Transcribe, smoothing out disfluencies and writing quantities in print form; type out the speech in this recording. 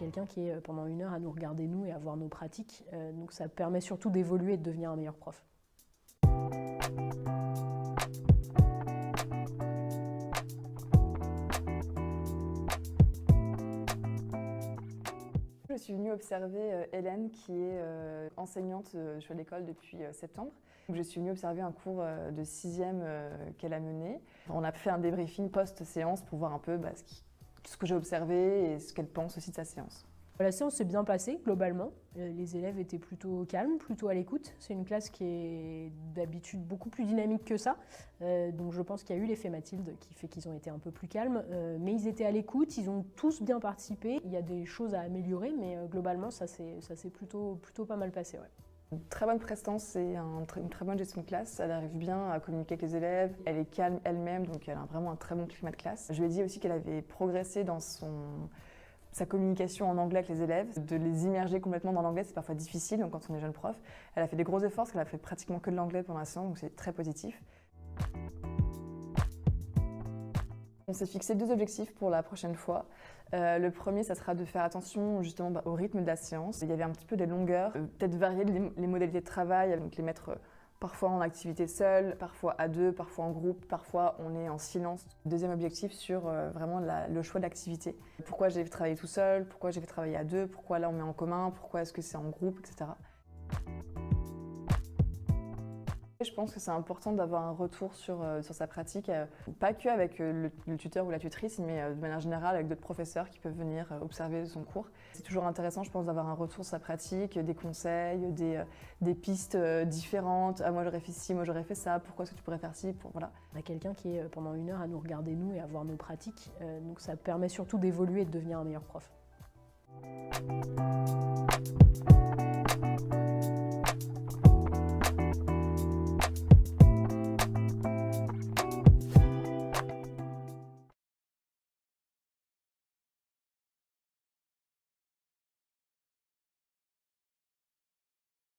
quelqu'un qui est pendant 1 heure à nous regarder nous et à voir nos pratiques. Donc ça permet surtout d'évoluer et de devenir un meilleur prof. Je suis venue observer Hélène qui est enseignante à l'école depuis septembre. Je suis venue observer un cours de 6e qu'elle a mené. On a fait un débriefing post-séance pour voir un peu ce que j'ai observé et ce qu'elle pense aussi de sa séance. La séance s'est bien passée, globalement. Les élèves étaient plutôt calmes, plutôt à l'écoute. C'est une classe qui est d'habitude beaucoup plus dynamique que ça. Donc je pense qu'il y a eu l'effet Mathilde qui fait qu'ils ont été un peu plus calmes. Mais ils étaient à l'écoute, ils ont tous bien participé. Il y a des choses à améliorer, mais globalement, ça s'est plutôt pas mal passé. Ouais. Une très bonne prestance et une très bonne gestion de classe. Elle arrive bien à communiquer avec les élèves. Elle est calme elle-même, donc elle a vraiment un très bon climat de classe. Je lui ai dit aussi qu'elle avait progressé dans sa communication en anglais avec les élèves. De les immerger complètement dans l'anglais, c'est parfois difficile, donc quand on est jeune prof. Elle a fait des gros efforts parce qu'elle a fait pratiquement que de l'anglais pendant la séance, donc c'est très positif. On s'est fixé 2 objectifs pour la prochaine fois. Le premier, ça sera de faire attention justement au rythme de la séance. Il y avait un petit peu des longueurs, peut-être varier les modalités de travail, donc les mettre parfois en activité seule, parfois à 2, parfois en groupe, parfois on est en silence. Deuxième objectif sur vraiment le choix d'activité. Pourquoi j'ai travaillé tout seul, pourquoi j'ai fait travailler à 2, pourquoi là on met en commun, pourquoi est-ce que c'est en groupe, etc. Je pense que c'est important d'avoir un retour sur sa pratique, pas que avec le tuteur ou la tutrice, mais de manière générale avec d'autres professeurs qui peuvent venir observer son cours. C'est toujours intéressant, je pense, d'avoir un retour sur sa pratique, des conseils, des pistes différentes. Ah, moi j'aurais fait ci, moi j'aurais fait ça, pourquoi est-ce que tu pourrais faire ci, voilà. On a quelqu'un qui est pendant 1 heure à nous regarder nous et à voir nos pratiques. Donc ça permet surtout d'évoluer et de devenir un meilleur prof.